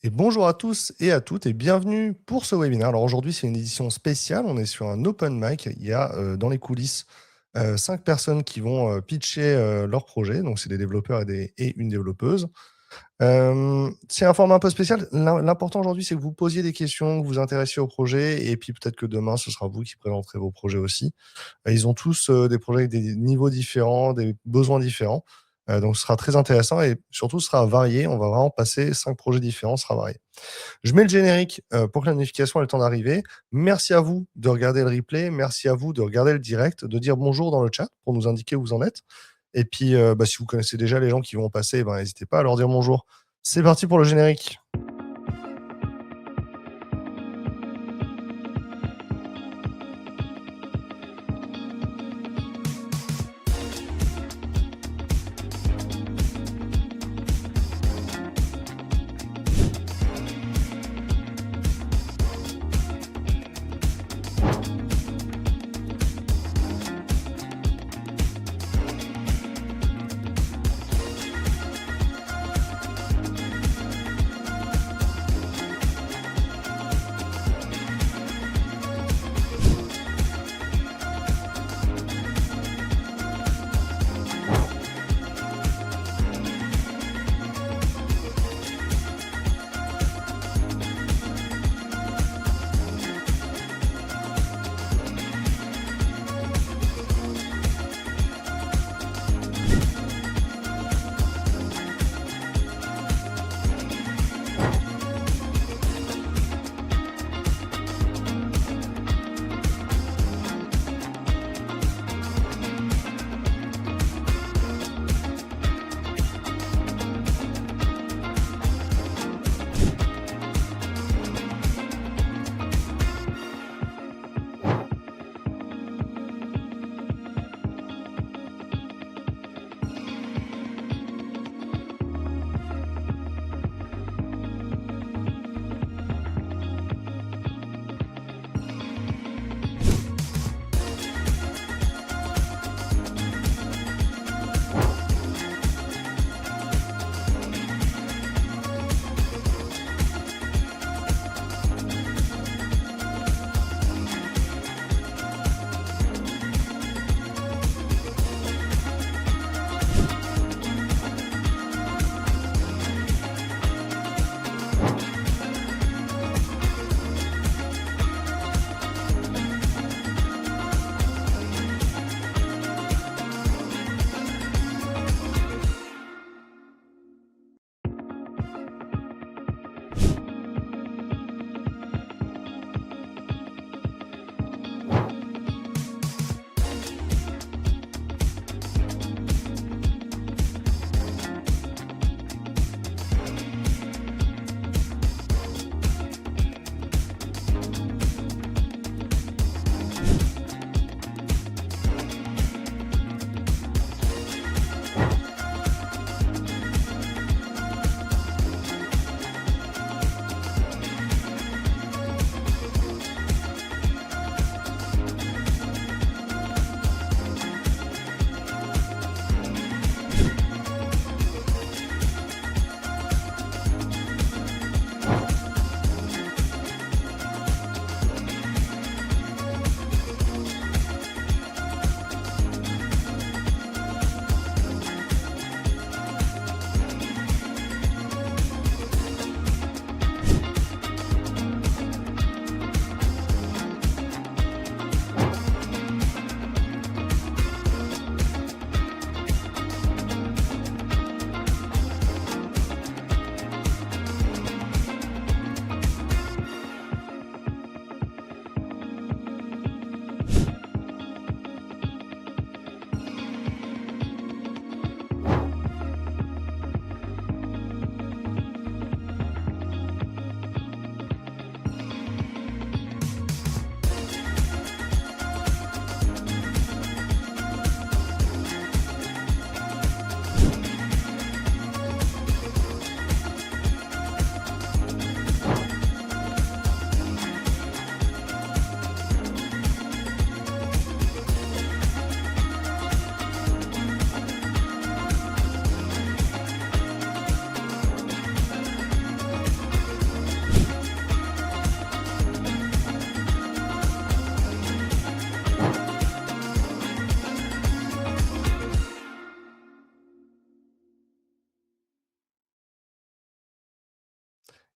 Et bonjour à tous et à toutes et bienvenue pour ce webinaire. Alors aujourd'hui, c'est une édition spéciale. On est sur un open mic. Il y a dans les coulisses 5 personnes qui vont pitcher leur projet. Donc, c'est des développeurs et une développeuse. C'est un format un peu spécial. L'important aujourd'hui, c'est que vous posiez des questions, que vous intéressiez au projet. Et puis peut-être que demain, ce sera vous qui présenterez vos projets aussi. Ils ont tous des projets avec des niveaux différents, des besoins différents. Donc, ce sera très intéressant et surtout, ce sera varié. On va vraiment passer 5 projets différents, ce sera varié. Je mets le générique pour que la notification ait le temps d'arriver. Merci à vous de regarder le replay. Merci à vous de regarder le direct, de dire bonjour dans le chat pour nous indiquer où vous en êtes. Et puis, si vous connaissez déjà les gens qui vont passer, n'hésitez pas à leur dire bonjour. C'est parti pour le générique.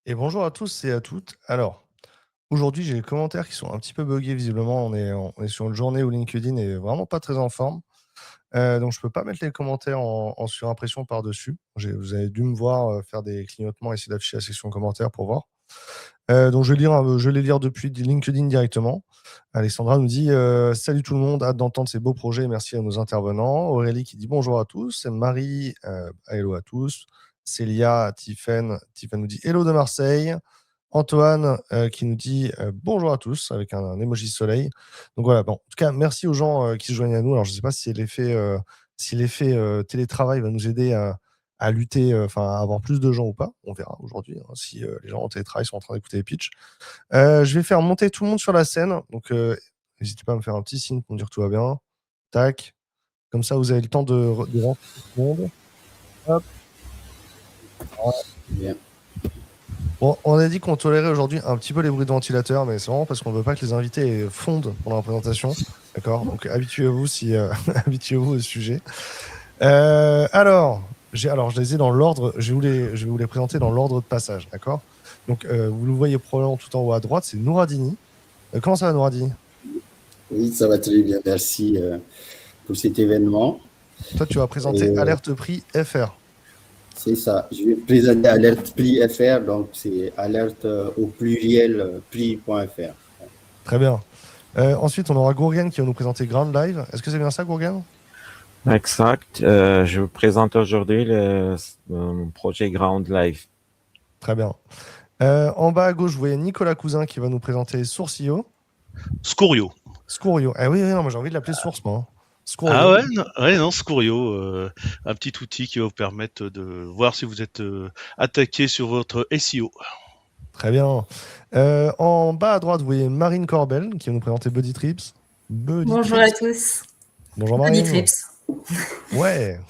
Et bonjour à tous et à toutes. Alors, aujourd'hui, j'ai les commentaires qui sont un petit peu buggés visiblement. On est sur une journée où LinkedIn est vraiment pas très en forme. Donc je peux pas mettre les commentaires en surimpression par-dessus. Vous avez dû me voir, faire des clignotements, essayer d'afficher la section commentaires pour voir. Donc je vais les lire depuis LinkedIn directement. Alexandra nous dit, «Salut tout le monde, hâte d'entendre ces beaux projets, merci à nos intervenants». Aurélie qui dit: «Bonjour à tous». Marie, hello à tous. Célia, Tiffen nous dit: «Hello de Marseille». Antoine, qui nous dit, «Bonjour à tous» avec un emoji soleil. Donc voilà, bon, en tout cas, merci aux gens, qui se joignent à nous. Alors je ne sais pas si l'effet, télétravail va nous aider à lutter, enfin à avoir plus de gens ou pas. On verra aujourd'hui, hein, si, les gens en télétravail sont en train d'écouter les pitchs. Je vais faire monter tout le monde sur la scène, donc n'hésitez pas à me faire un petit signe pour me dire que tout va bien. Tac, comme ça vous avez le temps de rentrer tout le monde. Hop, voilà. Bien. Bon, on a dit qu'on tolérait aujourd'hui un petit peu les bruits de ventilateur, mais c'est vraiment parce qu'on veut pas que les invités fondent pendant la présentation. D'accord? Donc habituez-vous si habituez-vous au sujet. Alors, je les ai dans l'ordre, je vais vous les présenter dans l'ordre de passage, d'accord? Donc, vous le voyez probablement tout en haut à droite, c'est Nouradini. Comment ça va, Nouradini? Oui, ça va très bien. Merci pour cet événement. Toi, tu vas présenter Euh, Alerte Prix FR. c'est ça. Je vais présenter Alerte Prix FR, donc c'est alerte au pluriel prix.fr. Très bien. Ensuite, on aura Gourgen qui va nous présenter Ground Live. Est-ce que c'est bien ça, Gourgen? Exact. Je vous présente aujourd'hui mon projet Ground Life. Très bien. En bas à gauche, vous voyez Nicolas Cousin qui va nous présenter Sourcillo. Scourio. Scourio. Eh oui, non, moi j'ai envie de l'appeler Source, moi. Scourio. Ah ouais, non, Scourio, un petit outil qui va vous permettre de voir si vous êtes attaqué sur votre SEO. Très bien. En bas à droite, vous voyez Marine Corbel qui va nous présenter Buddy Trips. Bonjour à tous. Bonjour Buddy Marine. Trips. Ouais.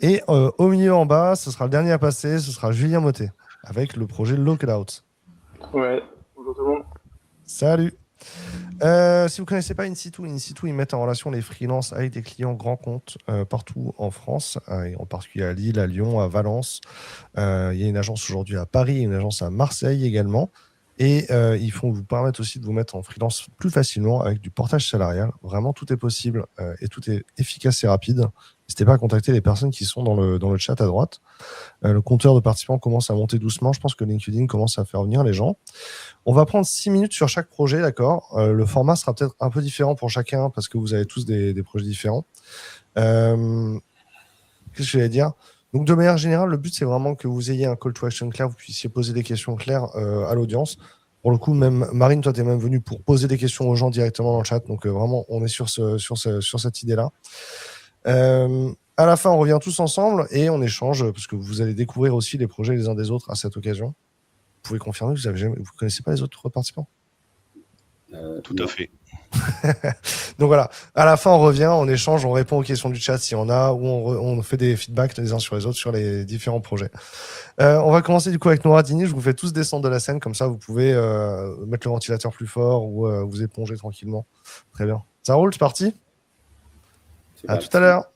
Et au milieu en bas, ce sera le dernier à passer, ce sera Julien Motet avec le projet Lockout. Ouais, bonjour tout le monde. Salut. Si vous ne connaissez pas In-Situ, ils mettent en relation les freelances avec des clients grands comptes partout en France, et en particulier à Lille, à Lyon, à Valence. Il y a une agence aujourd'hui à Paris, une agence à Marseille également. Et ils vous permettent aussi de vous mettre en freelance plus facilement avec du portage salarial. Vraiment, tout est possible et tout est efficace et rapide. N'hésitez pas à contacter les personnes qui sont dans le chat à droite. Le compteur de participants commence à monter doucement. Je pense que LinkedIn commence à faire venir les gens. On va prendre 6 minutes sur chaque projet, d'accord? Le format sera peut-être un peu différent pour chacun parce que vous avez tous des projets différents. Qu'est-ce que je vais dire? Donc, de manière générale, le but, c'est vraiment que vous ayez un call to action clair, vous puissiez poser des questions claires à l'audience. Pour le coup, même Marine, toi, tu es même venue pour poser des questions aux gens directement dans le chat. Donc, vraiment, on est sur cette idée-là. À la fin, on revient tous ensemble et on échange parce que vous allez découvrir aussi les projets les uns des autres à cette occasion. Vous pouvez confirmer que vous ne connaissez pas les autres participants? Tout à fait. Donc voilà, à la fin, on revient, on échange, on répond aux questions du chat s'il y en a, ou on fait des feedbacks les uns sur les autres sur les différents projets. On va commencer du coup avec Nouradini. Je vous fais tous descendre de la scène, comme ça vous pouvez mettre le ventilateur plus fort ou vous éponger tranquillement. Très bien. Ça roule, c'est parti? À tout à l'heure.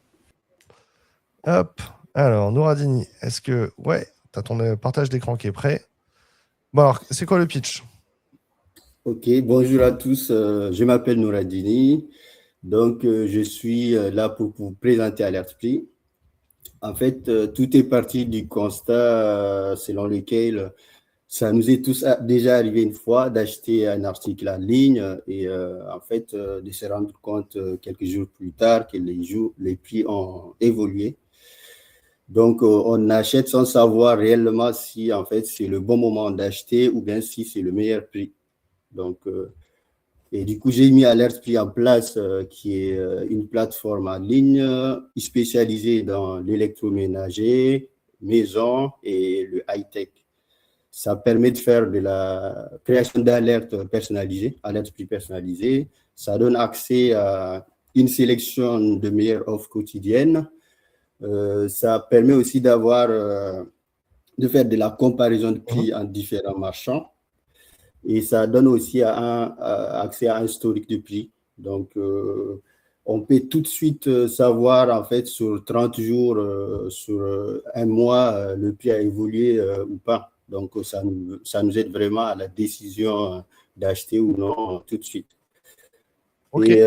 Hop. Alors, Nouradini, est-ce que... Ouais, tu as ton partage d'écran qui est prêt. Bon alors, c'est quoi le pitch? Ok, bonjour à tous. Je m'appelle Nouradini. Donc, je suis là pour vous présenter Alerte Prix. En fait, tout est parti du constat selon lequel ça nous est tous déjà arrivé une fois d'acheter un article en ligne et en fait de se rendre compte quelques jours plus tard que les prix ont évolué. Donc, on achète sans savoir réellement si en fait c'est le bon moment d'acheter ou bien si c'est le meilleur prix. Donc, et du coup, j'ai mis Alerte Prix en place, qui est une plateforme en ligne spécialisée dans l'électroménager, maison et le high-tech. Ça permet de faire de la création d'alertes personnalisées, alertes prix personnalisées. Ça donne accès à une sélection de meilleures offres quotidiennes. Ça permet aussi de faire de la comparaison de prix en différents marchands. Et ça donne aussi accès à un historique de prix. Donc, on peut tout de suite savoir, en fait, sur 30 jours, sur un mois, le prix a évolué ou pas. Donc, ça nous aide vraiment à la décision d'acheter ou non tout de suite. Okay. Et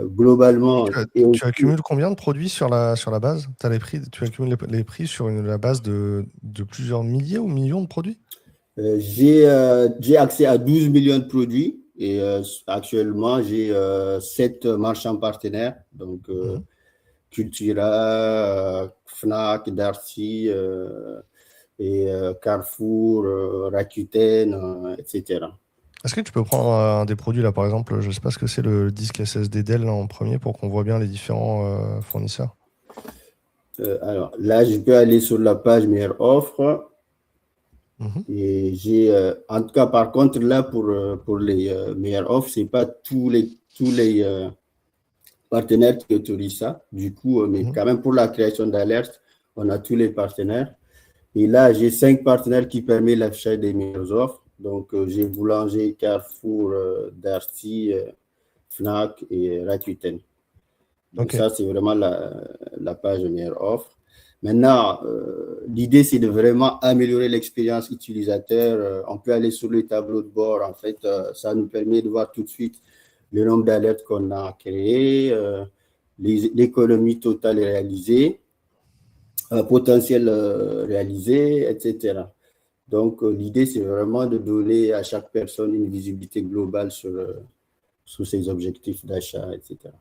globalement... Tu accumules combien de produits sur la base? Tu accumules les prix sur la base de plusieurs milliers ou millions de produits? J'ai accès à 12 millions de produits et actuellement, j'ai 7 marchands partenaires. Donc, Cultura, Fnac, Darty, et Carrefour, Rakuten, etc. Est-ce que tu peux prendre un des produits là, par exemple, je ne sais pas ce que c'est, le disque SSD Dell là, en premier, pour qu'on voit bien les différents fournisseurs? Alors là, je peux aller sur la page meilleure offre. Et j'ai, en tout cas, par contre, là, pour les meilleures offres, ce n'est pas tous les partenaires qui autorisent ça. Du coup, mais quand même, pour la création d'alerte, on a tous les partenaires. Et là, j'ai 5 partenaires qui permettent l'affichage des meilleures offres. Donc, j'ai Boulanger, Carrefour, Darty, Fnac et Rakuten. Donc, ça, c'est vraiment la page meilleure offre. Maintenant, l'idée, c'est de vraiment améliorer l'expérience utilisateur. On peut aller sur le tableau de bord. En fait, ça nous permet de voir tout de suite le nombre d'alertes qu'on a créées, l'économie totale réalisée, potentiel réalisé, etc. Donc, l'idée, c'est vraiment de donner à chaque personne une visibilité globale sur ses objectifs d'achat, etc.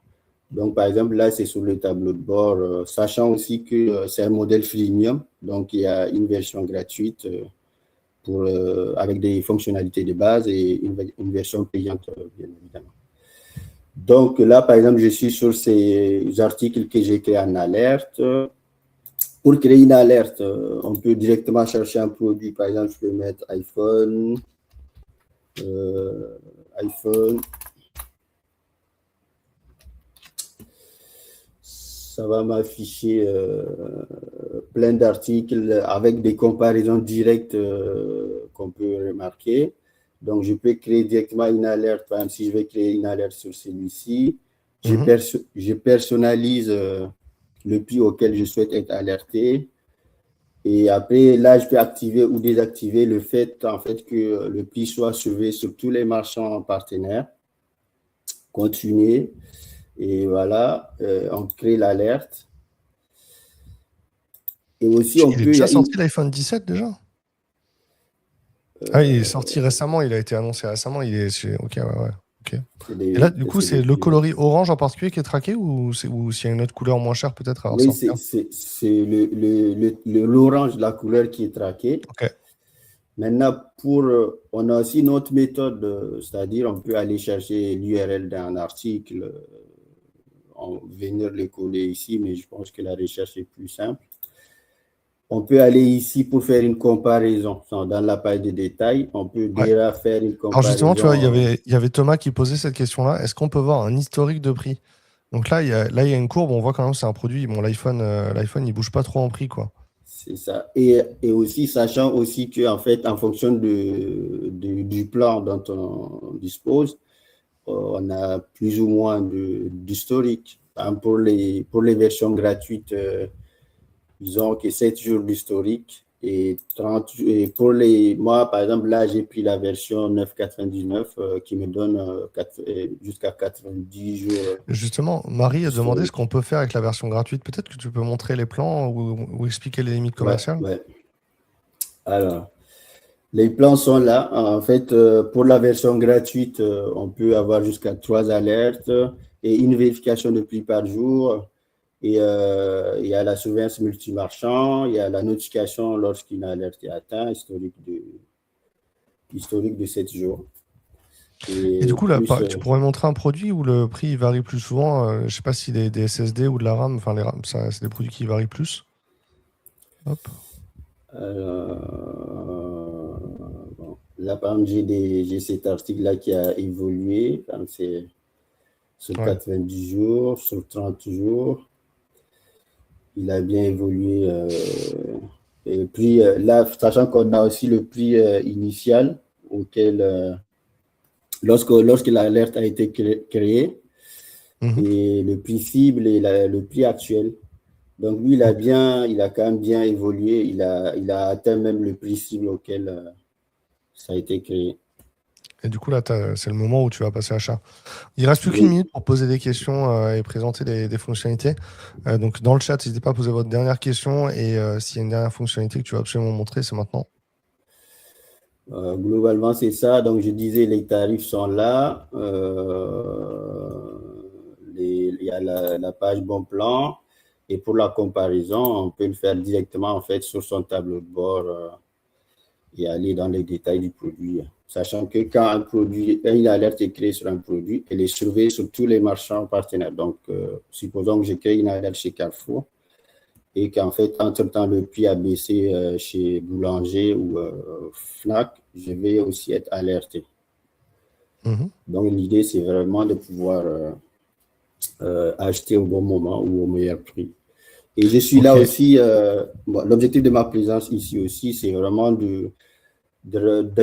Donc, par exemple, là, c'est sur le tableau de bord, sachant aussi que c'est un modèle freemium. Donc, il y a une version gratuite avec des fonctionnalités de base et une version payante, bien évidemment. Donc, là, par exemple, je suis sur ces articles que j'ai créés en alerte. Pour créer une alerte, on peut directement chercher un produit. Par exemple, je peux mettre iPhone. Ça va m'afficher plein d'articles avec des comparaisons directes qu'on peut remarquer. Donc, je peux créer directement une alerte. Par exemple, si je vais créer une alerte sur celui-ci, je personnalise le prix auquel je souhaite être alerté. Et après, là, je peux activer ou désactiver le fait, en fait, que le prix soit sauvé sur tous les marchands partenaires. Continuer. Et voilà, on crée l'alerte. Et aussi, on peut... Il est déjà sorti l'iPhone 17 déjà? Ah, il est sorti récemment, il a été annoncé récemment. Il est... Ok, ouais. Okay. Et là, du coup, c'est le coloris orange en particulier qui est traqué ou s'il y a une autre couleur moins chère peut-être à ressortir? Oui, c'est l'orange, la couleur qui est traquée. Okay. Maintenant, on a aussi une autre méthode, c'est-à-dire on peut aller chercher l'URL d'un article, venir le coller ici, mais je pense que la recherche est plus simple. On peut aller ici pour faire une comparaison. Dans la page de détails, on peut déjà faire une comparaison. Alors justement, tu vois, il y avait Thomas qui posait cette question-là. Est-ce qu'on peut voir un historique de prix? Donc là, il y a une courbe. On voit quand même que c'est un produit. Bon, l'iPhone, il bouge pas trop en prix, quoi. C'est ça. Et aussi, sachant aussi qu'en fait, en fonction du plan dont on dispose, on a plus ou moins d'historique. Pour les versions gratuites, disons que 7 jours d'historique et 30. Et moi, par exemple, là, j'ai pris la version 9,99 qui me donne jusqu'à 90 jours. Justement, Marie a demandé ce qu'on peut faire avec la version gratuite. Peut-être que tu peux montrer les plans ou expliquer les limites commerciales. Ouais. Alors, les plans sont là. En fait, pour la version gratuite, on peut avoir jusqu'à 3 alertes et une vérification de prix par jour. Et il y a la surveillance multimarchand, il y a la notification lorsqu'une alerte est atteinte, historique de 7 jours. Et du coup, là, tu pourrais montrer un produit où le prix varie plus souvent. Je ne sais pas si des SSD ou de la RAM, enfin les RAM, c'est des produits qui varient plus. Hop. Bon, là, par exemple, j'ai cet article-là qui a évolué. C'est sur 90 jours, sur 30 jours. Il a bien évolué. Et puis là, sachant qu'on a aussi le prix initial auquel, lorsque l'alerte a été créée, et le prix cible et le prix actuel. Donc lui, il a quand même bien évolué. Il a atteint même le prix cible auquel ça a été créé. Et du coup, là, c'est le moment où tu vas passer à l'achat. Il reste plus qu'une Oui. minute pour poser des questions et présenter des fonctionnalités. Donc, dans le chat, n'hésitez pas à poser votre dernière question. Et s'il y a une dernière fonctionnalité que tu vas absolument montrer, c'est maintenant. Globalement, c'est ça. Donc, je disais, les tarifs sont là. Il y a la page Bon Plan. Et pour la comparaison, on peut le faire directement, en fait, sur son tableau de bord et aller dans les détails du produit. Sachant que quand une alerte est créée sur un produit, elle est surveillée sur tous les marchands partenaires. Donc, supposons que je crée une alerte chez Carrefour et qu'en fait, entre-temps, le prix a baissé chez Boulanger ou Fnac, je vais aussi être alerté. Donc, l'idée, c'est vraiment de pouvoir acheter au bon moment ou au meilleur prix. Et je suis là aussi, l'objectif de ma présence ici aussi, c'est vraiment de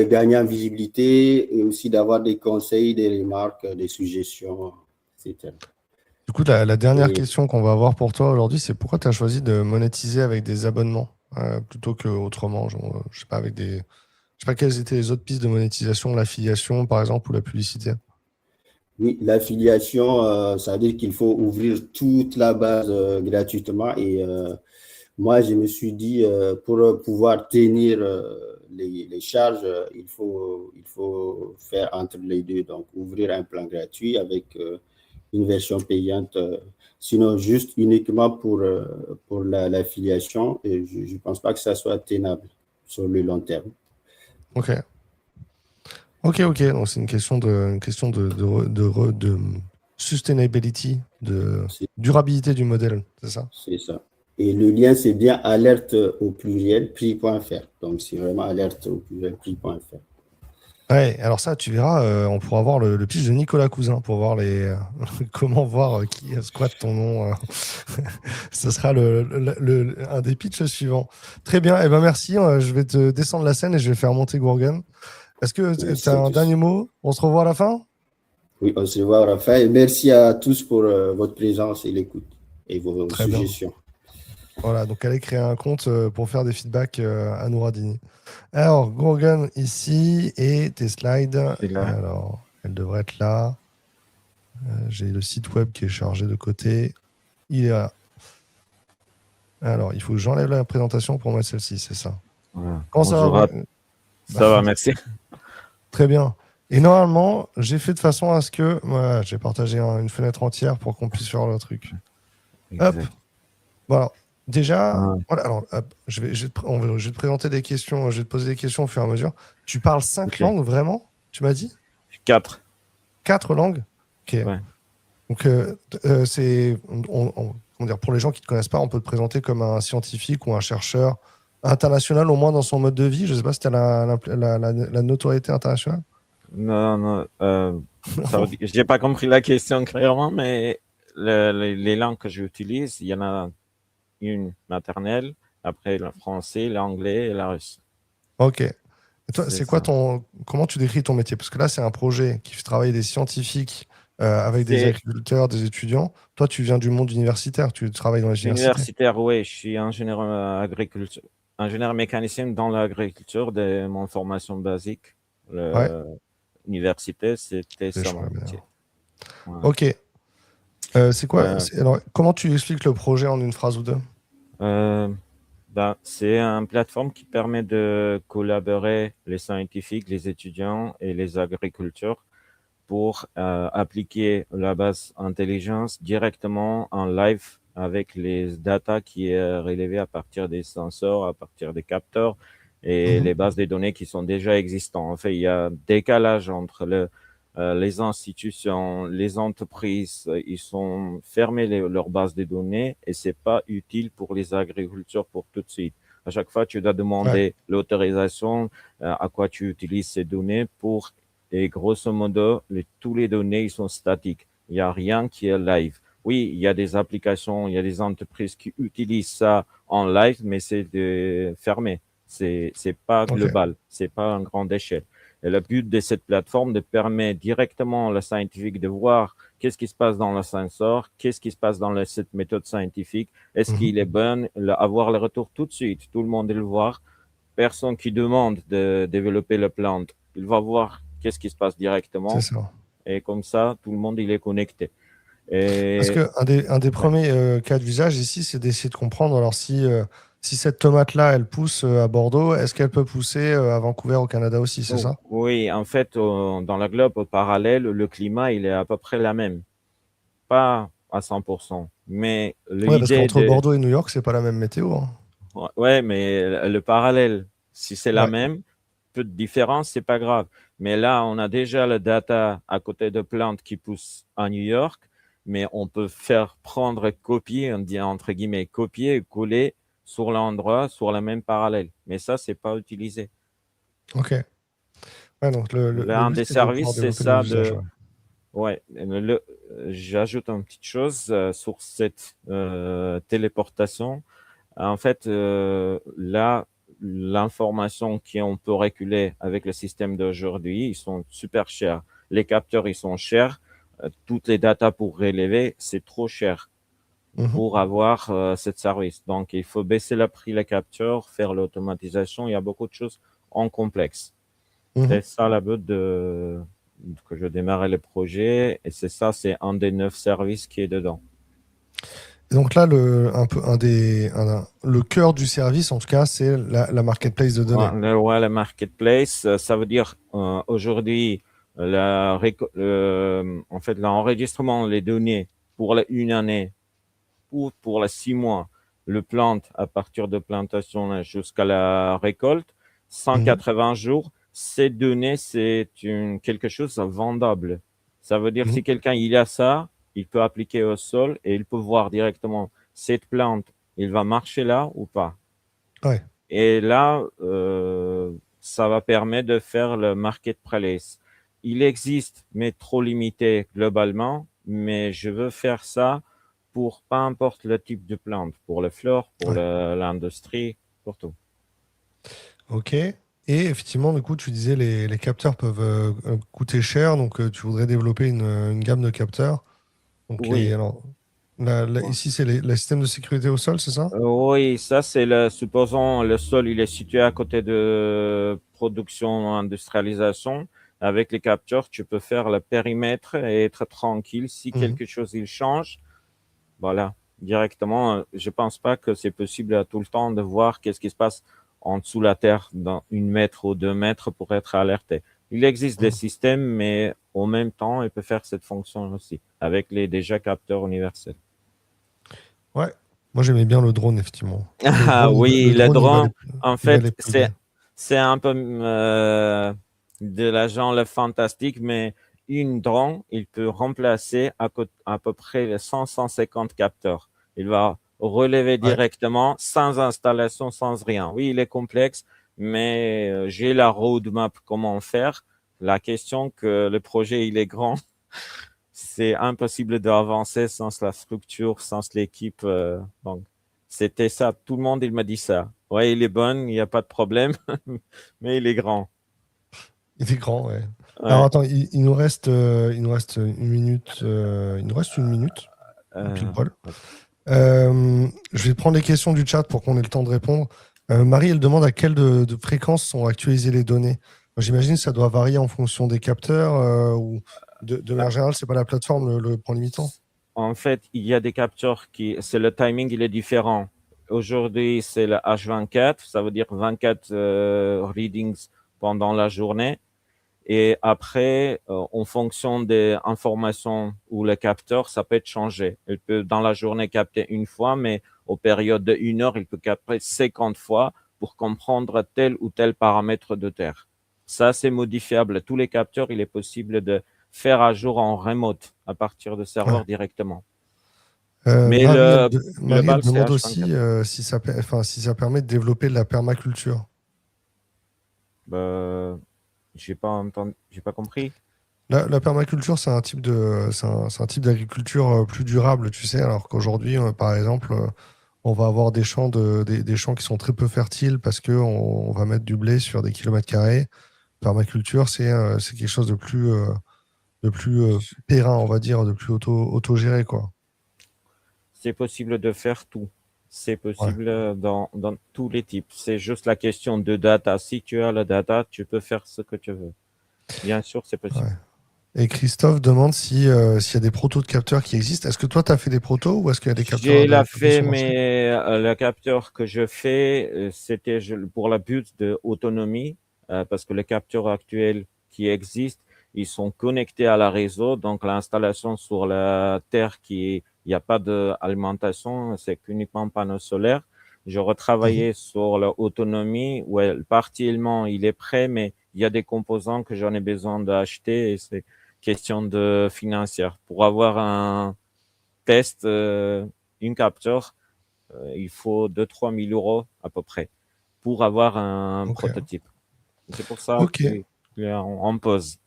gagner en visibilité et aussi d'avoir des conseils, des remarques, des suggestions, etc. Du coup, la dernière question qu'on va avoir pour toi aujourd'hui, c'est pourquoi tu as choisi de monétiser avec des abonnements plutôt qu'autrement, je sais pas, je sais pas quelles étaient les autres pistes de monétisation, l'affiliation par exemple ou la publicité. Oui, l'affiliation, ça veut dire qu'il faut ouvrir toute la base gratuitement et moi, je me suis dit, pour pouvoir tenir les charges, il faut faire entre les deux, donc ouvrir un plan gratuit avec une version payante, sinon juste uniquement pour l'affiliation, et je ne pense pas que ça soit tenable sur le long terme. Ok. Donc c'est une question de sustainability, de durabilité du modèle, c'est ça? C'est ça. Et le lien, c'est bien alerte au pluriel, prix.fr. Donc, c'est vraiment alerte au pluriel, prix.fr. Ouais, alors ça, tu verras, on pourra voir le pitch de Nicolas Cousin pour voir comment voir qui squatte ton nom. Ce sera un des pitchs suivants. Très bien, merci. Je vais te descendre la scène et je vais faire monter Gourgen. Est-ce que tu as un dernier mot? On se revoit à la fin? Oui, on se revoit à la fin. Et merci à tous pour votre présence et l'écoute et vos suggestions. Bien. Voilà, donc allez créer un compte pour faire des feedbacks à Nouradini. Alors, Gourgen ici et tes slides. Alors, elle devrait être là. J'ai le site web qui est chargé de côté. Il est là. Alors, il faut que j'enlève la présentation pour mettre celle-ci, c'est ça. Voilà. Comment ça va? Ça va, merci. Très bien. Et normalement, j'ai fait de façon à ce que... Voilà, j'ai partagé une fenêtre entière pour qu'on puisse faire le truc. Hop. Voilà. Déjà, voilà, alors, hop, je vais te présenter des questions, je vais te poser des questions au fur et à mesure. Tu parles 5 langues, vraiment? Tu m'as dit? 4. 4 langues? Ok. Ouais. Donc, c'est... comment dire, pour les gens qui ne te connaissent pas, on peut te présenter comme un scientifique ou un chercheur international, au moins dans son mode de vie. Je ne sais pas si tu as la notoriété internationale. Non. Je n'ai pas compris la question clairement, mais les langues que j'utilise, il y en a une maternelle, après le français, l'anglais et la russe. Ok. Et toi, c'est quoi comment tu décris ton métier? Parce que là, c'est un projet qui fait travailler des scientifiques avec des agriculteurs, des étudiants. Toi, tu viens du monde universitaire, tu travailles dans les universités. Universitaire, oui, je suis ingénieur ingénieur mécanicien dans l'agriculture de mon formation basique. L'université, c'était ça mon métier. Ouais. Ok. C'est quoi alors, comment tu expliques le projet en une phrase ou deux? C'est une plateforme qui permet de collaborer les scientifiques, les étudiants et les agriculteurs pour appliquer la base intelligence directement en live avec les data qui est relevée à partir des sensors, à partir des capteurs et les bases de données qui sont déjà existantes. En fait, il y a un décalage entre les institutions, les entreprises, ils sont fermés leurs bases de données et c'est pas utile pour les agriculteurs pour tout de suite. À chaque fois, tu dois demander l'autorisation à quoi tu utilises ces données et grosso modo, tous les données ils sont statiques. Il n'y a rien qui est live. Oui, il y a des applications, il y a des entreprises qui utilisent ça en live, mais c'est fermé. C'est pas global, c'est pas en grande échelle. Et le but de cette plateforme de permettre directement aux scientifiques de voir qu'est-ce qui se passe dans le sensor, qu'est-ce qui se passe dans cette méthode scientifique, est-ce Mhm. qu'il est bon, avoir le retour tout de suite, tout le monde le voir. Personne qui demande de développer la plante, il va voir qu'est-ce qui se passe C'est directement ça. et comme ça, tout le monde il est connecté. Parce Et qu'un des ouais. premiers cas d'usage ici, c'est d'essayer de comprendre alors si cette tomate-là, elle pousse à Bordeaux, est-ce qu'elle peut pousser à Vancouver au Canada aussi, c'est ça? Oui, en fait, dans la globe parallèle, le climat il est à peu près la même, pas à 100%, mais Ouais, parce l'idée qu'entre de Bordeaux et New York, c'est pas la même météo, hein. ouais, mais le parallèle, si c'est la Ouais. même, peu de différence, c'est pas grave. Mais là, on a déjà le data à côté de plantes qui poussent à New York, mais on peut faire prendre copier, on dit entre guillemets copier et coller sur l'endroit, sur la même parallèle. Mais ça, c'est pas utilisé. Ok. Ouais, donc le L'un but, des c'est de pouvoir services, c'est développer nos ça usages. de Ouais. ouais, j'ajoute une petite chose sur cette téléportation. En fait, là, l'information qu'on peut reculer avec le système d'aujourd'hui, ils sont super chers. Les capteurs, ils sont chers. Toutes les datas pour relever, c'est trop cher Mhm. pour avoir ce service. Donc, il faut baisser le prix des capteurs, faire l'automatisation. Il y a beaucoup de choses en complexe. Mhm. C'est ça la but que je démarrais le projet. Et c'est ça, c'est un des 9 services qui est dedans. Et donc là, le cœur du service, en tout cas, c'est la marketplace de données. Le marketplace, ça veut dire aujourd'hui en fait l'enregistrement des données pour une année ou pour les 6 mois, le plante à partir de plantation jusqu'à la récolte, Mhm. 180 jours. Ces données, c'est quelque chose de vendable. Ça veut dire Mhm. si quelqu'un il a ça, il peut appliquer au sol et il peut voir directement cette plante, il va marcher là ou pas. Ouais. Et là, ça va permettre de faire le marketplace. Il existe, mais trop limité globalement. Mais je veux faire ça pour peu importe le type de plante, pour le flore, pour Ouais. l'industrie, pour tout. Ok. Et effectivement, du coup, tu disais les capteurs peuvent coûter cher, donc tu voudrais développer une gamme de capteurs. Donc Oui. alors, ici, c'est le système de sécurité au sol, c'est ça? Oui, ça c'est supposons le sol, il est situé à côté de production, industrialisation. Avec les capteurs, tu peux faire le périmètre et être tranquille. Si Mhm. quelque chose il change, voilà, directement. Je pense pas que c'est possible à tout le temps de voir qu'est-ce qui se passe en dessous de la terre, dans 1 mètre ou 2 mètres pour être alerté. Il existe des Mhm. systèmes, mais en même temps, il peut faire cette fonction aussi avec les déjà capteurs universels. Ouais. Moi, j'aimais bien le drone, effectivement. Le Ah drone, oui, le le drone, drone, en il va les fait, peser. c'est un peu de la genre le fantastique, mais une drone, il peut remplacer à peu près les 150 capteurs. Il va relever Ouais. directement, sans installation, sans rien. Oui, il est complexe, mais j'ai la roadmap comment faire. La question que le projet, il est grand, c'est impossible d'avancer sans la structure, sans l'équipe. Donc, c'était ça. Tout le monde, il m'a dit ça. Ouais, il est bon, il n'y a pas de problème, mais il est grand. Il est grand, ouais. Alors Ouais. attends, il nous reste une minute. Il nous reste une minute, pile Euh, poil. Je vais prendre les questions du chat pour qu'on ait le temps de répondre. Marie, elle demande à quelle de fréquence sont actualisées les données. Moi, j'imagine que ça doit varier en fonction des capteurs ou de manière générale, c'est pas la plateforme le point limitant. En fait, il y a des capteurs c'est le timing, il est différent. Aujourd'hui, c'est le H24, ça veut dire 24 readings pendant la journée. Et après, en fonction des informations ou le capteur, ça peut être changé. Il peut, dans la journée, capter une fois, mais aux périodes de 1 heure, il peut capter 50 fois pour comprendre tel ou tel paramètre de terre. Ça, c'est modifiable. Tous les capteurs, il est possible de faire à jour en remote à partir de Ouais. serveur directement. Mais Marie, elle global, c'est demande aussi H24. si ça permet de développer de la permaculture. J'ai pas entendu, j'ai pas compris. La permaculture, c'est un type d'agriculture plus durable, tu sais, alors qu'aujourd'hui, par exemple, on va avoir des champs qui sont très peu fertiles parce qu'on va mettre du blé sur des kilomètres carrés. Permaculture, c'est quelque chose périn, on va dire, de plus autogéré, quoi. C'est possible de faire tout. C'est Ouais. possible dans tous les types. C'est juste la question de data. Si tu as la data, tu peux faire ce que tu veux. Bien sûr, c'est possible. Ouais. Et Christophe demande s'il y a des protos de capteurs qui existent. Est-ce que toi, tu as fait des protos ou est-ce qu'il y a des capteurs J'ai la protos fait, sur le marché? mais le capteur que je fais, c'était pour la but d'autonomie, parce que les capteurs actuels qui existent, ils sont connectés à la réseau, donc l'installation sur la terre il n'y a pas d'alimentation, c'est uniquement panneau solaire. Je retravaillais sur l'autonomie, où partiellement il est prêt, mais il y a des composants que j'en ai besoin d'acheter et c'est question de financière. Pour avoir un test, une capture, il faut 2 000 à 3 000 euros à peu près pour avoir un Ok. prototype. C'est pour ça Ok. qu'il est en pause.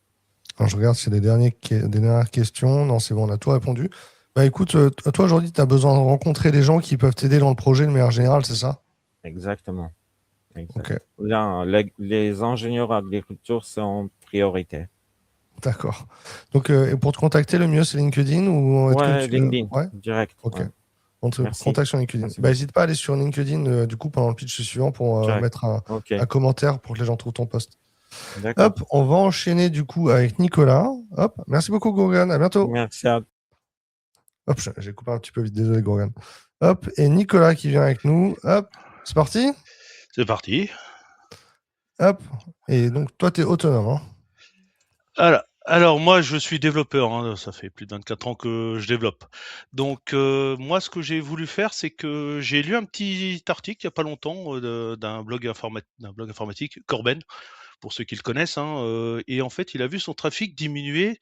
Alors, je regarde s'il y a des dernières questions. Non, c'est bon, on a tout répondu. Bah écoute, toi aujourd'hui, tu as besoin de rencontrer des gens qui peuvent t'aider dans le projet de manière générale, c'est ça? Exactement. Exact. Ok, Là, les ingénieurs agriculture sont prioritaires. d'accord. Donc, et pour te contacter, le mieux, c'est LinkedIn ou est-ce que Ouais, tu... LinkedIn, Ouais, direct. ok. Ouais. On te Merci. contacte sur LinkedIn. Merci Bah, beaucoup. n'hésite pas à aller sur LinkedIn, du coup, pendant le pitch suivant pour Direct. mettre OK. un commentaire pour que les gens trouvent ton post. D'accord. Hop, on va enchaîner du coup avec Nicolas. Hop, merci beaucoup, Gourgan. À bientôt. Merci à Hop, j'ai coupé un petit peu vite, désolé, Gourgan. Hop, et Nicolas qui vient avec nous. Hop, c'est parti. C'est parti. Hop, et donc toi, tu es autonome. Hein. Alors moi, je suis développeur, hein, ça fait plus de 24 ans que je développe. Donc moi, ce que j'ai voulu faire, c'est que j'ai lu un petit article il y a pas longtemps d'un blog informatique, Corben, pour ceux qui le connaissent, hein, et en fait, il a vu son trafic diminuer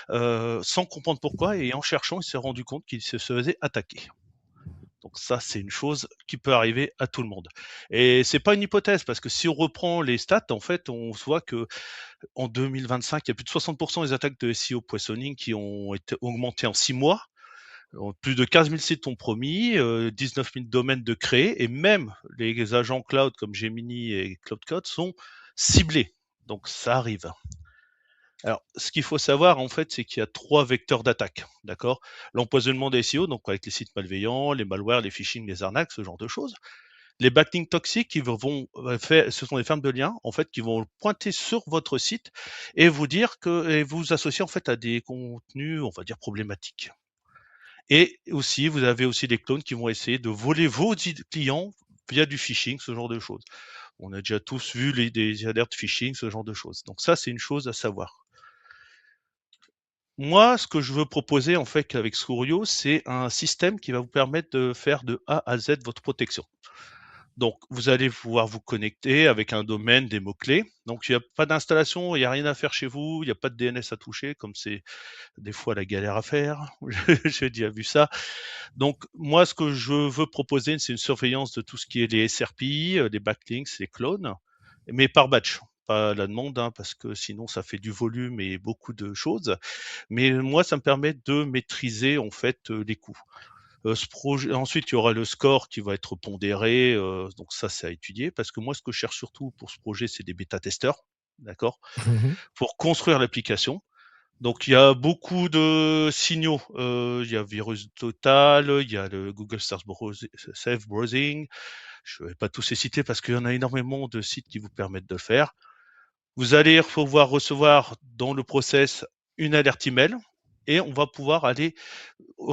sans comprendre pourquoi, et en cherchant, il s'est rendu compte qu'il se faisait attaquer. Donc ça, c'est une chose qui peut arriver à tout le monde. Et c'est pas une hypothèse, parce que si on reprend les stats, en fait, on voit que en 2025, il y a plus de 60% des attaques de SEO poissonning qui ont été augmentées en 6 mois. Plus de 15 000 sites ont promis, 19 000 domaines de créer, et même les agents cloud comme Gemini et CloudCode sont ciblés. Donc ça arrive. Alors, ce qu'il faut savoir, en fait, c'est qu'il y a 3 vecteurs d'attaque, d'accord? L'empoisonnement des SEO, donc avec les sites malveillants, les malwares, les phishing, les arnaques, ce genre de choses. Les backlinks toxiques qui vont faire, ce sont des fermes de liens, en fait, qui vont pointer sur votre site et vous dire et vous associer, en fait, à des contenus, on va dire, problématiques. Et aussi, vous avez aussi des clones qui vont essayer de voler vos clients via du phishing, ce genre de choses. On a déjà tous vu des alertes phishing, ce genre de choses. Donc ça, c'est une chose à savoir. Moi, ce que je veux proposer, en fait, avec Scourio, c'est un système qui va vous permettre de faire de A à Z votre protection. Donc, vous allez pouvoir vous connecter avec un domaine, des mots-clés. Donc, il n'y a pas d'installation, il n'y a rien à faire chez vous, il n'y a pas de DNS à toucher, comme c'est des fois la galère à faire. J'ai déjà vu ça. Donc, moi, ce que je veux proposer, c'est une surveillance de tout ce qui est les SRPI, les backlinks, les clones, mais par batch. Pas à la demande, hein, parce que sinon ça fait du volume et beaucoup de choses. Mais moi, ça me permet de maîtriser en fait les coûts. Ce projet, ensuite, il y aura le score qui va être pondéré. Donc ça, c'est à étudier parce que moi, ce que je cherche surtout pour ce projet, c'est des bêta-testeurs, d'accord, Mhm. pour construire l'application. Donc il y a beaucoup de signaux. Il y a Virus Total, il y a le Google Safe Browsing. Je ne vais pas tous les citer parce qu'il y en a énormément de sites qui vous permettent de le faire. Vous allez pouvoir recevoir dans le process une alerte email et on va pouvoir aller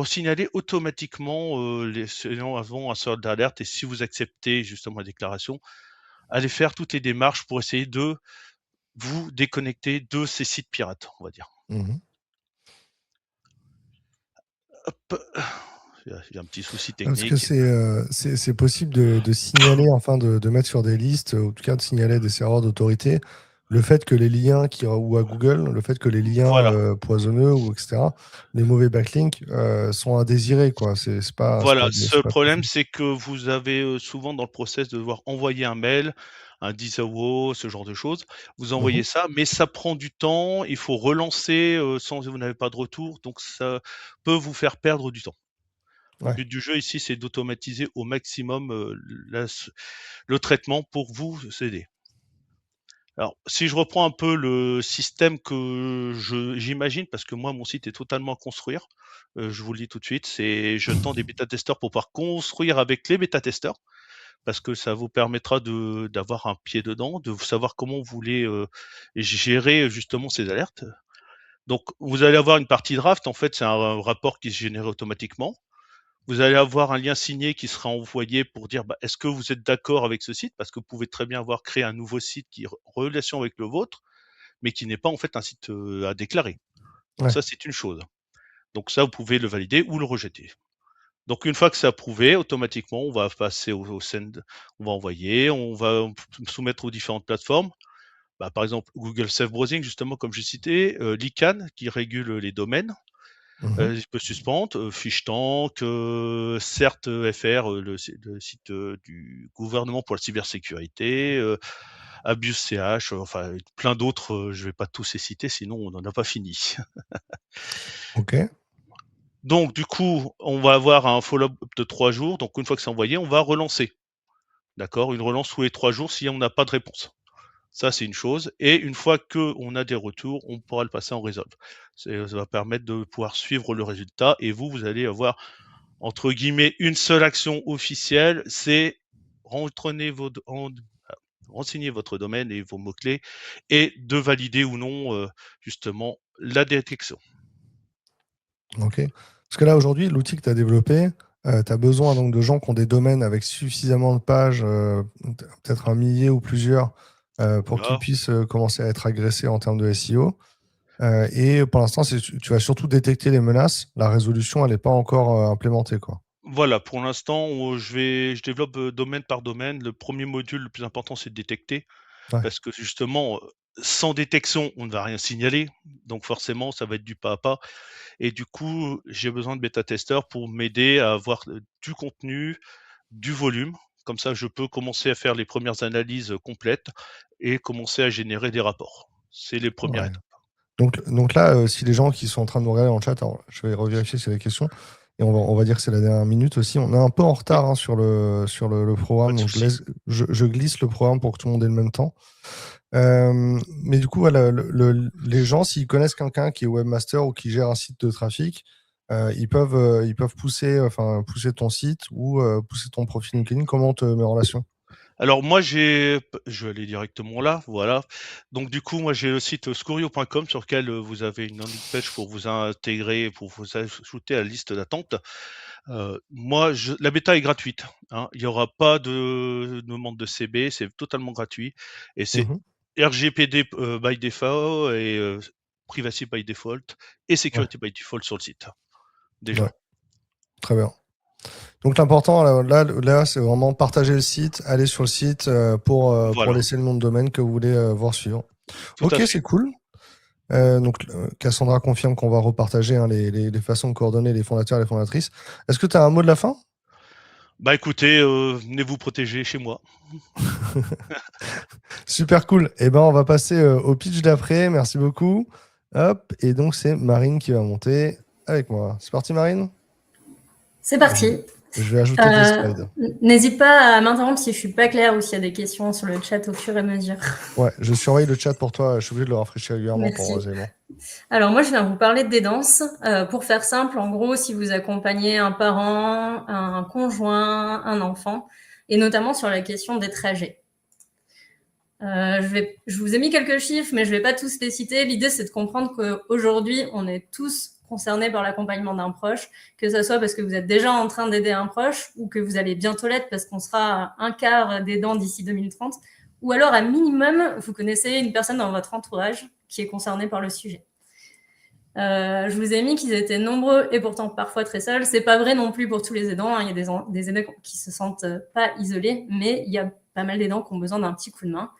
signaler automatiquement les gens avant un sort d'alerte, et si vous acceptez justement la déclaration, allez faire toutes les démarches pour essayer de vous déconnecter de ces sites pirates, on va dire. Mhm. Hop. Il y a un petit souci Parce que technique. c'est possible de signaler, enfin de mettre sur des listes, ou en tout cas de signaler à des serveurs d'autorité, le fait que les liens ou à Google, le fait que les liens Voilà. poisonneux ou etc., les mauvais backlinks sont indésirés, quoi. C'est pas, Voilà. Ce pas problème, possible. c'est que vous avez souvent dans le process de devoir envoyer un mail, un disavow, ce genre de choses. Vous Mhm. envoyez ça, mais ça prend du temps. Il faut relancer sans vous n'avez pas de retour, donc ça peut vous faire perdre du temps. Le Ouais. but du jeu ici, c'est d'automatiser au maximum le traitement pour vous aider. Alors, si je reprends un peu le système que j'imagine, parce que moi, mon site est totalement à construire, je vous le dis tout de suite, je tends des bêta-testeurs pour pouvoir construire avec les bêta-testeurs, parce que ça vous permettra d'avoir un pied dedans, de savoir comment vous voulez gérer justement ces alertes. Donc, vous allez avoir une partie draft, en fait, c'est un rapport qui se génère automatiquement. Vous allez avoir un lien signé qui sera envoyé pour dire est-ce que vous êtes d'accord avec ce site, parce que vous pouvez très bien avoir créé un nouveau site qui est en relation avec le vôtre, mais qui n'est pas en fait un site à déclarer. Donc Ouais. ça, c'est une chose. Donc ça, vous pouvez le valider ou le rejeter. Donc une fois que c'est approuvé, automatiquement, on va passer au send, on va envoyer, on va soumettre aux différentes plateformes. Par exemple, Google Safe Browsing, justement, comme j'ai cité, l'ICANN, qui régule les domaines, il peut suspendre, Fishtank, CERT FR, le site du gouvernement pour la cybersécurité, Abuse CH, enfin plein d'autres, je vais pas tous les citer, sinon on n'en a pas fini. Ok. Donc du coup, on va avoir un follow-up de 3 jours. Donc une fois que c'est envoyé, on va relancer. D'accord? Une relance tous les 3 jours si on n'a pas de réponse. Ça, c'est une chose. Et une fois qu'on a des retours, on pourra le passer en resolve. Ça va permettre de pouvoir suivre le résultat. Et vous allez avoir, entre guillemets, une seule action officielle, c'est renseigner votre domaine et vos mots-clés et de valider ou non, justement, la détection. Ok. Parce que là, aujourd'hui, l'outil que tu as développé, tu as besoin donc de gens qui ont des domaines avec suffisamment de pages, peut-être un millier ou plusieurs, pour qu'ils Voilà. puissent commencer à être agressés en termes de SEO. Et pour l'instant, tu vas surtout détecter les menaces. La résolution, elle n'est pas encore implémentée, quoi. Voilà, pour l'instant, je développe domaine par domaine. Le premier module le plus important, c'est de détecter. Ouais. Parce que justement, sans détection, on ne va rien signaler. Donc forcément, ça va être du pas à pas. Et du coup, j'ai besoin de bêta-testeurs pour m'aider à avoir du contenu, du volume. Comme ça, je peux commencer à faire les premières analyses complètes et commencer à générer des rapports. C'est les premières Ouais. étapes. Donc là, si les gens qui sont en train de nous regarder en chat, alors, je vais revérifier s'il y a des questions. Et on va dire que c'est la dernière minute aussi. On est un peu en Oui, retard sur le pas programme, de donc souci. je glisse le programme pour que tout le monde ait le même temps. Mais du coup, voilà, les gens, s'ils connaissent quelqu'un qui est webmaster ou qui gère un site de trafic, ils peuvent pousser ton site ou pousser ton profil LinkedIn. Comment on te met en relation? Alors moi, je vais aller directement là, voilà. Donc du coup, moi j'ai le site scourio.com sur lequel vous avez une landing page pour vous intégrer, pour vous ajouter à la liste d'attente. Moi, la bêta est gratuite, hein. Il n'y aura pas de demande de CB, c'est totalement gratuit. Et c'est Mhm. RGPD by default et privacy by default et Ouais, security by default sur le site, déjà. ouais, très bien. Donc l'important là, c'est vraiment partager le site, aller sur le site pour Voilà, laisser le nom de domaine que vous voulez voir suivant. tout à Ok, fait. c'est cool. Donc Cassandra confirme qu'on va repartager les façons de coordonner les fondateurs et les fondatrices. Est-ce que tu as un mot de la fin? Bah écoutez, venez vous protéger chez moi. Super cool. Eh ben, on va passer au pitch d'après. Merci beaucoup. Hop. Et donc, c'est Marine qui va monter avec moi. C'est parti, Marine? C'est parti. Je vais ajouter des slides. N'hésite pas à m'interrompre si je suis pas claire ou s'il y a des questions sur le chat au fur et à mesure. Ouais, je surveille le chat pour toi. Je suis obligé de le rafraîchir régulièrement pour Merci. avoir les éléments. Alors moi, je viens vous parler de Dédance. Pour faire simple, en gros, si vous accompagnez un parent, un conjoint, un enfant, et notamment sur la question des trajets. Je vous ai mis quelques chiffres, mais je ne vais pas tous les citer. L'idée, c'est de comprendre qu'aujourd'hui, on est tous concernés par l'accompagnement d'un proche, que ce soit parce que vous êtes déjà en train d'aider un proche ou que vous allez bientôt l'être parce qu'on sera un quart d'aidants d'ici 2030, ou alors, à minimum, vous connaissez une personne dans votre entourage qui est concernée par le sujet. Je vous ai mis qu'ils étaient nombreux et pourtant parfois très seuls. C'est pas vrai non plus pour tous les aidants, hein. Il y a des aidants qui se sentent pas isolés, mais il y a pas mal d'aidants qui ont besoin d'un petit coup de main.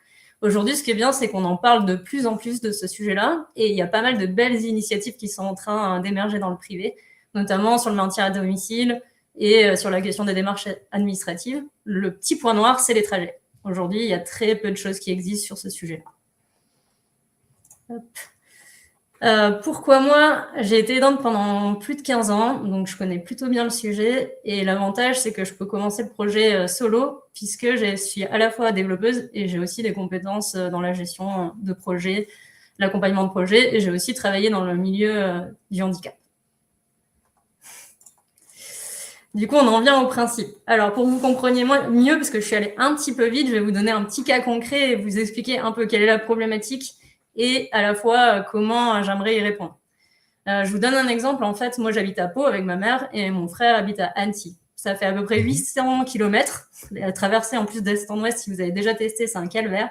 Aujourd'hui, ce qui est bien, c'est qu'on en parle de plus en plus de ce sujet-là, et il y a pas mal de belles initiatives qui sont en train d'émerger dans le privé, notamment sur le maintien à domicile et sur la question des démarches administratives. Le petit point noir, c'est les trajets. Aujourd'hui, il y a très peu de choses qui existent sur ce sujet-là. Hop. Pourquoi moi? J'ai été aidante pendant plus de 15 ans, donc je connais plutôt bien le sujet. Et l'avantage, c'est que je peux commencer le projet solo, puisque je suis à la fois développeuse et j'ai aussi des compétences dans la gestion de projet, l'accompagnement de projet, et j'ai aussi travaillé dans le milieu du handicap. Du coup, on en vient au principe. Alors, pour que vous compreniez mieux, parce que je suis allée un petit peu vite, je vais vous donner un petit cas concret et vous expliquer un peu quelle est la problématique et à la fois comment j'aimerais y répondre. Je vous donne un exemple. En fait, moi, j'habite à Pau avec ma mère et mon frère habite à Annecy. Ça fait à peu près 800 km. La traversée, en plus d'est en ouest, si vous avez déjà testé, c'est un calvaire.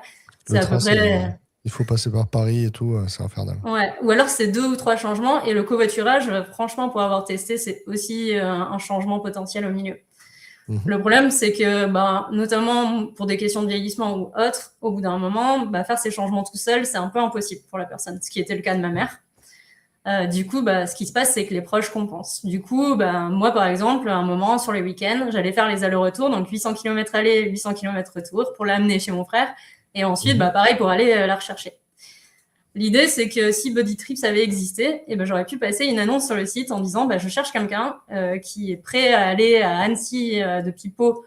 Le train, il faut passer par Paris et tout, c'est infernal. Ouais. Ou alors, c'est 2 ou 3 changements. Et le covoiturage, franchement, pour avoir testé, c'est aussi un changement potentiel au milieu. Le problème, c'est que, notamment pour des questions de vieillissement ou autres, au bout d'un moment, faire ces changements tout seul, c'est un peu impossible pour la personne, ce qui était le cas de ma mère. Du coup, ce qui se passe, c'est que les proches compensent. Du coup, moi, par exemple, à un moment, sur les week-ends, j'allais faire les allers-retours, donc 800 km aller, 800 km retour, pour l'amener chez mon frère, et ensuite, pareil, pour aller la rechercher. L'idée, c'est que si Body Trips avait existé, j'aurais pu passer une annonce sur le site en disant je cherche quelqu'un qui est prêt à aller à Annecy depuis Pau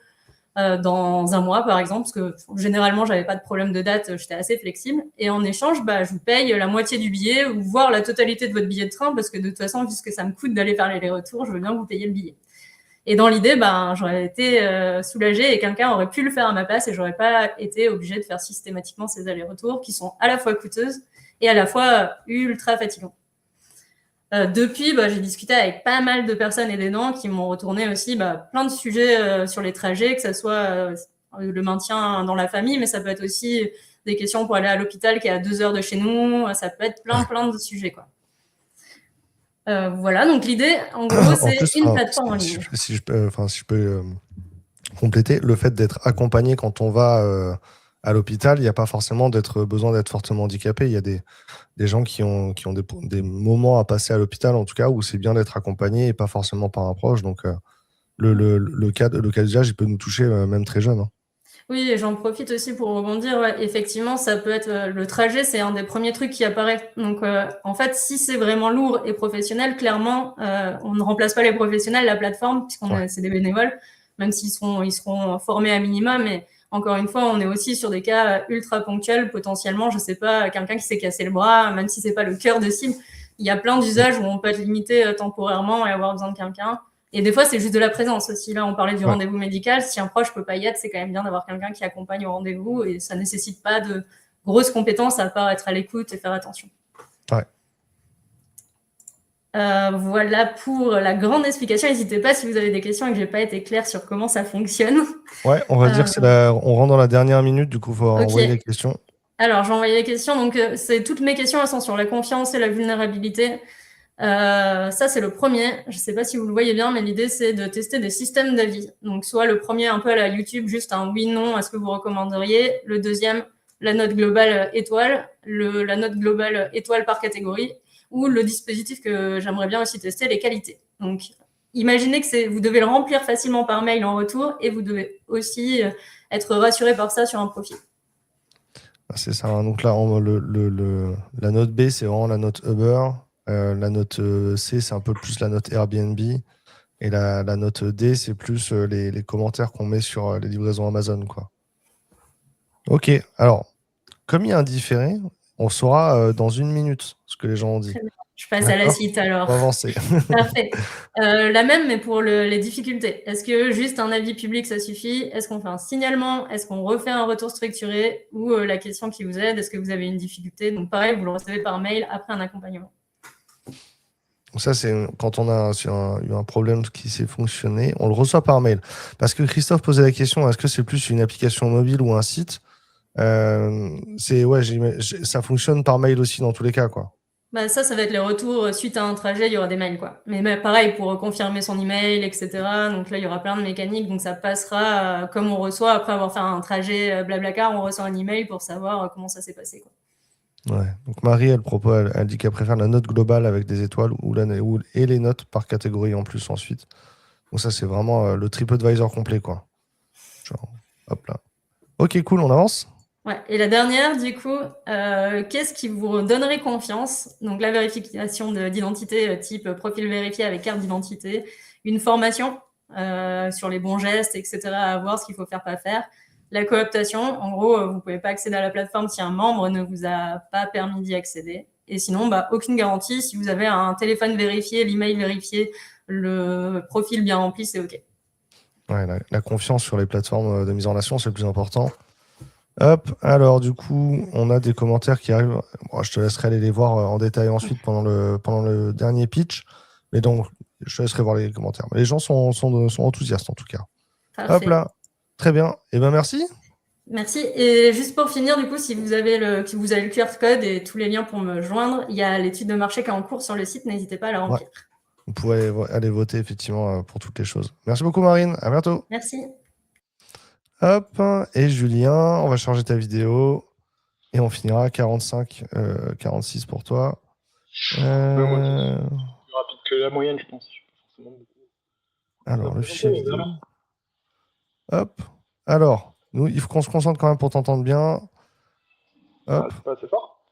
dans un mois, par exemple, parce que généralement, j'avais pas de problème de date, j'étais assez flexible. Et en échange, je vous paye la moitié du billet ou voire la totalité de votre billet de train, parce que de toute façon, vu ce que ça me coûte d'aller faire les allers-retours, je veux bien que vous payiez le billet. Et dans l'idée, j'aurais été soulagée et quelqu'un aurait pu le faire à ma place et j'aurais pas été obligée de faire systématiquement ces allers-retours qui sont à la fois coûteuses et à la fois ultra fatigants. Depuis, j'ai discuté avec pas mal de personnes et d'aidants qui m'ont retourné aussi plein de sujets sur les trajets, que ce soit le maintien dans la famille, mais ça peut être aussi des questions pour aller à l'hôpital qui est à 2 heures de chez nous, ça peut être plein de sujets, quoi. Voilà, donc l'idée, en gros, c'est une plateforme en ligne. Si je peux compléter, le fait d'être accompagné quand on va à l'hôpital, il n'y a pas forcément besoin d'être fortement handicapé. Il y a des gens qui ont des moments à passer à l'hôpital, en tout cas, où c'est bien d'être accompagné et pas forcément par un proche. Donc, le cas d'usage, il peut nous toucher même très jeune. Hein. Oui, et j'en profite aussi pour rebondir. Ouais, effectivement, ça peut être le trajet, c'est un des premiers trucs qui apparaît. Donc, en fait, si c'est vraiment lourd et professionnel, clairement, on ne remplace pas les professionnels, la plateforme, puisqu'on c'est des bénévoles, même s'ils seront formés à minima. Mais encore une fois, on est aussi sur des cas ultra ponctuels, potentiellement. Je sais pas, quelqu'un qui s'est cassé le bras, même si c'est pas le cœur de cible. Il y a plein d'usages où on peut être limité temporairement et avoir besoin de quelqu'un. Et des fois, c'est juste de la présence aussi. Là, on parlait du rendez-vous médical. Si un proche peut pas y être, c'est quand même bien d'avoir quelqu'un qui accompagne au rendez-vous et ça nécessite pas de grosses compétences à part être à l'écoute et faire attention. Ouais. Voilà pour la grande explication. N'hésitez pas si vous avez des questions et que j'ai pas été claire sur comment ça fonctionne. Ouais, on va dire que on rentre dans la dernière minute, du coup, il faut envoyer les questions. Alors, j'ai envoyé les questions. Donc, toutes mes questions, elles sont sur la confiance et la vulnérabilité. Ça, c'est le premier. Je sais pas si vous le voyez bien, mais l'idée, c'est de tester des systèmes d'avis. Donc, soit le premier, un peu à la YouTube, juste un oui, non, est-ce que vous recommanderiez. Le deuxième, la note globale étoile. La note globale étoile par catégorie. Ou le dispositif que j'aimerais bien aussi tester, les qualités. Donc, imaginez que vous devez le remplir facilement par mail en retour et vous devez aussi être rassuré par ça sur un profil. C'est ça. Hein. Donc là, la note B, c'est vraiment la note Uber. La note C, c'est un peu plus la note Airbnb. Et la note D, c'est plus les commentaires qu'on met sur les livraisons Amazon, quoi. Ok. Alors, comme il y a un différé, on saura dans 1 minute ce que les gens ont dit. Je passe à la suite alors. On va avancer. Parfait. La même, mais pour les difficultés. Est-ce que juste un avis public, ça suffit? Est-ce qu'on fait un signalement? Est-ce qu'on refait un retour structuré? Ou la question qui vous aide, est-ce que vous avez une difficulté? Donc pareil, vous le recevez par mail après un accompagnement. Donc ça, c'est quand on a eu un problème qui s'est fonctionné, on le reçoit par mail. Parce que Christophe posait la question, est-ce que c'est plus une application mobile ou un site? Ça fonctionne par mail aussi dans tous les cas, quoi. Ça va être les retours suite à un trajet, il y aura des mails, quoi. Mais pareil, pour confirmer son email, etc. Donc là, il y aura plein de mécaniques. Donc ça passera comme on reçoit, après avoir fait un trajet Blablacar, on reçoit un email pour savoir comment ça s'est passé, quoi. Ouais. Donc Marie, elle dit qu'elle préfère la note globale avec des étoiles et les notes par catégorie en plus ensuite. Donc ça, c'est vraiment le TripAdvisor complet, quoi. Genre, hop là. Ok, cool, on avance? Ouais. Et la dernière, du coup, qu'est-ce qui vous donnerait confiance? Donc la vérification d'identité type profil vérifié avec carte d'identité, une formation sur les bons gestes, etc., à voir ce qu'il faut faire, pas faire. La cooptation, en gros, vous ne pouvez pas accéder à la plateforme si un membre ne vous a pas permis d'y accéder. Et sinon, aucune garantie. Si vous avez un téléphone vérifié, l'email vérifié, le profil bien rempli, c'est OK. Ouais, la confiance sur les plateformes de mise en relation, c'est le plus important. Hop, alors du coup, on a des commentaires qui arrivent. Bon, je te laisserai aller les voir en détail ensuite pendant le dernier pitch. Mais donc, je te laisserai voir les commentaires. Mais les gens sont enthousiastes en tout cas. Parfait. Hop là, très bien. Et ben merci. Merci. Et juste pour finir, du coup, si vous avez le QR code et tous les liens pour me joindre, il y a l'étude de marché qui est en cours sur le site. N'hésitez pas à la remplir. Ouais. Vous pouvez aller voter effectivement pour toutes les choses. Merci beaucoup Marine. À bientôt. Merci. Hop, et Julien, on va charger ta vidéo et on finira à 45, 46 pour toi. Moi aussi. Plus rapide que la moyenne, je pense. Forcément beaucoup. Alors, le fichier vidéo. Hop. Alors, nous, il faut qu'on se concentre quand même pour t'entendre bien. Hop. C'est pas assez fort?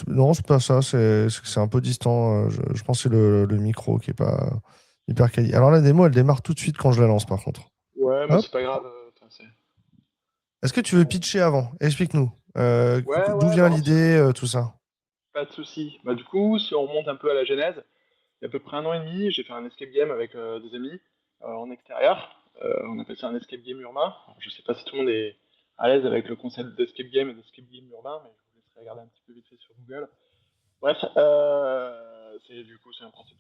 Non, c'est pas ça. C'est un peu distant. Je pense que c'est le micro qui est pas hyper quali. Alors, la démo, elle démarre tout de suite quand je la lance, par contre. Ouais, mais c'est pas grave. Est-ce que tu veux pitcher avant? Explique-nous. D'où vient non, l'idée, tout ça? Pas de souci. Du coup, si on remonte un peu à la genèse, il y a à peu près 1 an et demi, j'ai fait un escape game avec des amis en extérieur. On appelle ça un escape game urbain. Alors, je sais pas si tout le monde est à l'aise avec le concept d'escape game et d'escape game urbain, mais je vous laisserai regarder un petit peu vite fait sur Google. Bref, c'est un principe.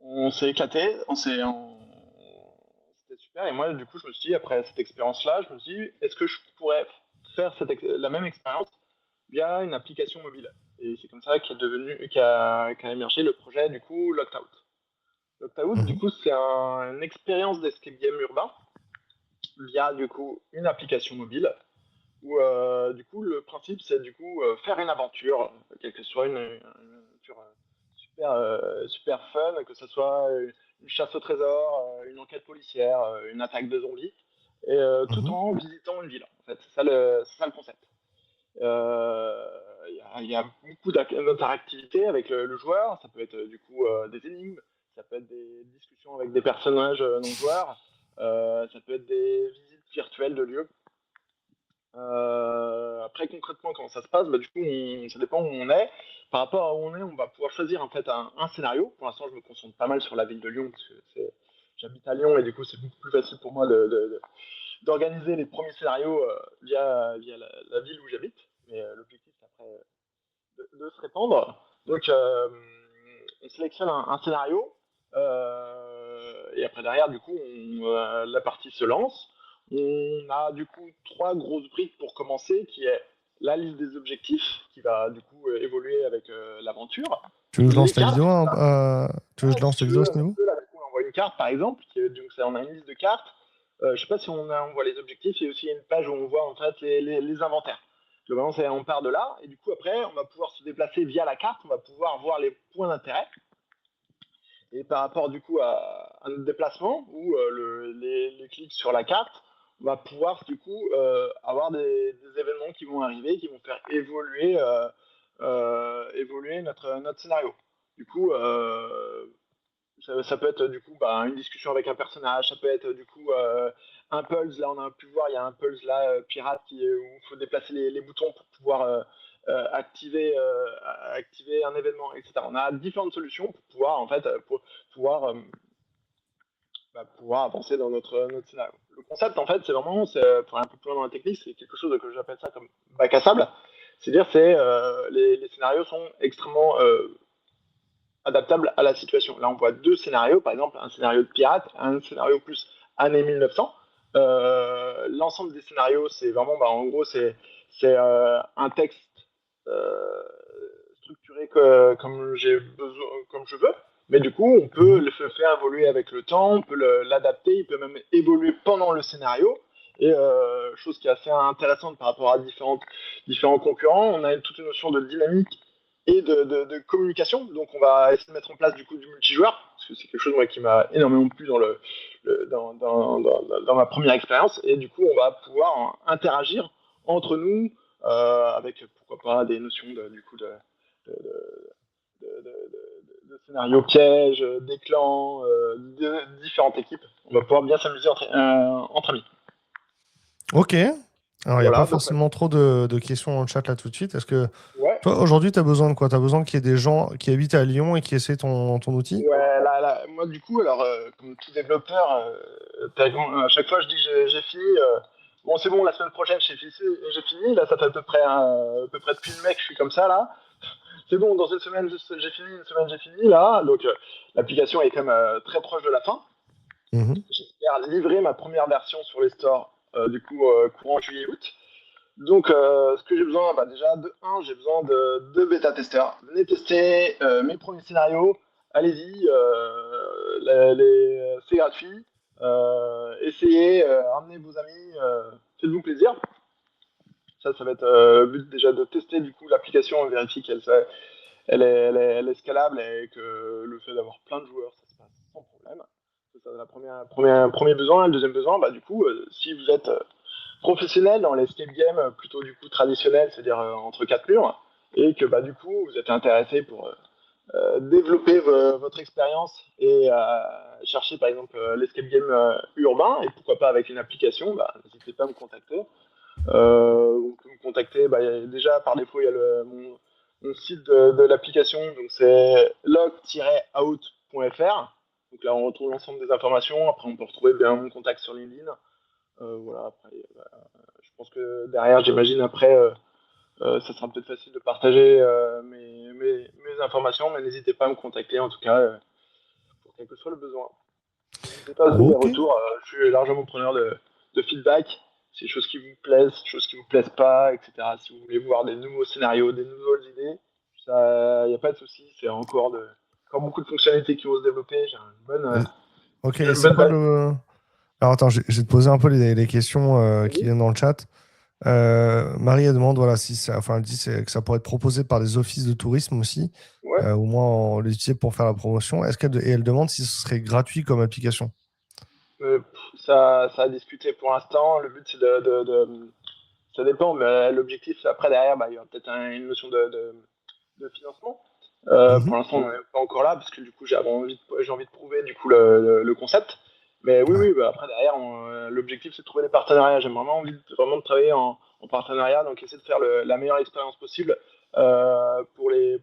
On s'est éclaté, c'était super. Et moi, du coup, je me suis dit, après cette expérience-là, je me suis dit, est-ce que je pourrais faire la même expérience via une application mobile? Et c'est comme ça qu'a émergé le projet, du coup, Locked Out. Locked Out, du coup, c'est une expérience d'escape game urbain via, du coup, une application mobile où, du coup, le principe, c'est, du coup, faire une aventure, quelle que soit une aventure super fun, que ce soit une chasse au trésor, une enquête policière, une attaque de zombies, et tout en visitant une ville. En fait, c'est ça le concept. Il y a beaucoup d'interactivité avec le joueur. Ça peut être du coup des énigmes, ça peut être des discussions avec des personnages non joueurs, ça peut être des visites virtuelles de lieux. Après, concrètement, comment ça se passe, du coup, ça dépend où on est. Par rapport à où on est, on va pouvoir choisir en fait un scénario. Pour l'instant, je me concentre pas mal sur la ville de Lyon parce que j'habite à Lyon et du coup, c'est beaucoup plus facile pour moi d'organiser les premiers scénarios via la ville où j'habite. Mais l'objectif, c'est après de se répandre. Donc, on sélectionne un scénario et après, derrière, du coup, la partie se lance. On a du coup 3 grosses briques pour commencer, qui est la liste des objectifs, qui va du coup évoluer avec l'aventure. Tu veux que je lance ta vidéo Tu veux que je lance ta vidéo à ce niveau? Là, du coup, on envoie une carte, par exemple. Donc, on a une liste de cartes. Je sais pas si on voit les objectifs. Il y a aussi une page où on voit en fait les inventaires. Globalement, on part de là. Et du coup, après, on va pouvoir se déplacer via la carte. On va pouvoir voir les points d'intérêt. Et par rapport du coup à notre déplacement ou les clics sur la carte, on va pouvoir du coup avoir des événements qui vont arriver, qui vont faire évoluer notre scénario. Du coup, ça peut être du coup une discussion avec un personnage, ça peut être du coup un pulse. Là, on a pu voir, il y a un pulse là pirate où il faut déplacer les boutons pour pouvoir activer un événement, etc. On a différentes solutions pour pouvoir en fait pouvoir avancer dans notre scénario. Le concept en fait, c'est vraiment, pour aller un peu plus loin dans la technique, c'est quelque chose que j'appelle ça comme bac à sable. C'est-à-dire les scénarios sont extrêmement adaptable à la situation. Là, on voit 2 scénarios, par exemple, un scénario de pirate, un scénario plus années 1900. L'ensemble des scénarios, c'est vraiment, en gros, c'est un texte structuré comme je veux, mais du coup, on peut le faire évoluer avec le temps, on peut l'adapter, il peut même évoluer pendant le scénario. Et chose qui est assez intéressante par rapport à différents concurrents, on a toute une notion de dynamique et de communication. Donc on va essayer de mettre en place du coup du multijoueur. parce que c'est quelque chose moi, qui m'a énormément plu dans ma première expérience. Et du coup, on va pouvoir interagir entre nous avec, pourquoi pas, des notions de, de scénarios pièges, des clans, de différentes équipes. On va pouvoir bien s'amuser entre amis. Ok. Alors, il n'y a Voilà, pas donc, forcément trop de questions dans le chat là tout de suite. Est-ce que ouais. toi, aujourd'hui, tu as besoin de quoi? Tu as besoin qu'il y ait des gens qui habitent à Lyon et qui essaient ton outil? Ouais, moi du coup, alors, comme tout développeur, à chaque fois je dis que j'ai fini. Bon, c'est bon, la semaine prochaine j'ai fini. Là, ça fait à peu près depuis le mec, je suis comme ça là. C'est bon, dans une semaine j'ai fini, une semaine j'ai fini là. Donc l'application est quand même très proche de la fin. J'espère livrer ma première version sur les stores du coup courant juillet-août. Donc, ce que j'ai besoin, déjà, j'ai besoin de 2 bêta-testeurs. Venez tester mes premiers scénarios. Allez-y, c'est gratuit. Essayez, ramenez vos amis, faites-vous plaisir. Ça va être le but déjà de tester du coup l'application, vérifier qu'elle est scalable et que le fait d'avoir plein de joueurs, ça se passe sans problème. C'est le premier besoin. Le deuxième besoin, du coup, si vous êtes professionnel dans l'escape game plutôt du coup traditionnel, c'est-à-dire entre 4 murs, et que du coup vous êtes intéressé pour développer votre expérience et chercher par exemple l'escape game urbain, et pourquoi pas avec une application, n'hésitez pas à me contacter. Vous pouvez me contacter, déjà par défaut il y a mon site de l'application, donc c'est log-out.fr. Donc là on retrouve l'ensemble des informations. Après on peut retrouver bien mon contact sur LinkedIn. Voilà, après, je pense que derrière, j'imagine, après, ça sera peut-être facile de partager mes informations, mais n'hésitez pas à me contacter, en tout cas, pour quel que soit le besoin. N'hésitez pas à donner des retours, je suis largement preneur de feedback, c'est des choses qui vous plaisent, des choses qui vous plaisent pas, etc. Si vous voulez voir des nouveaux scénarios, des nouvelles idées, il n'y a pas de souci, c'est encore beaucoup de fonctionnalités qui vont se développer, j'ai une bonne... Ok, c'est quoi le... Alors attends, je vais te poser un peu les questions qui viennent dans le chat. Marie, elle demande elle dit que ça pourrait être proposé par des offices de tourisme aussi. Ouais. Au moins, on l'utilise pour faire la promotion. Et elle demande si ce serait gratuit comme application. Ça a discuté pour l'instant. Le but, c'est ça dépend, mais l'objectif, après, derrière, il y a peut-être une notion de financement. Pour l'instant, on n'est pas encore là, parce que du coup, j'ai envie de prouver du coup, le concept. Mais oui, après, derrière, l'objectif, c'est de trouver des partenariats. J'ai vraiment envie de travailler en partenariat, donc essayer de faire la meilleure expérience possible pour les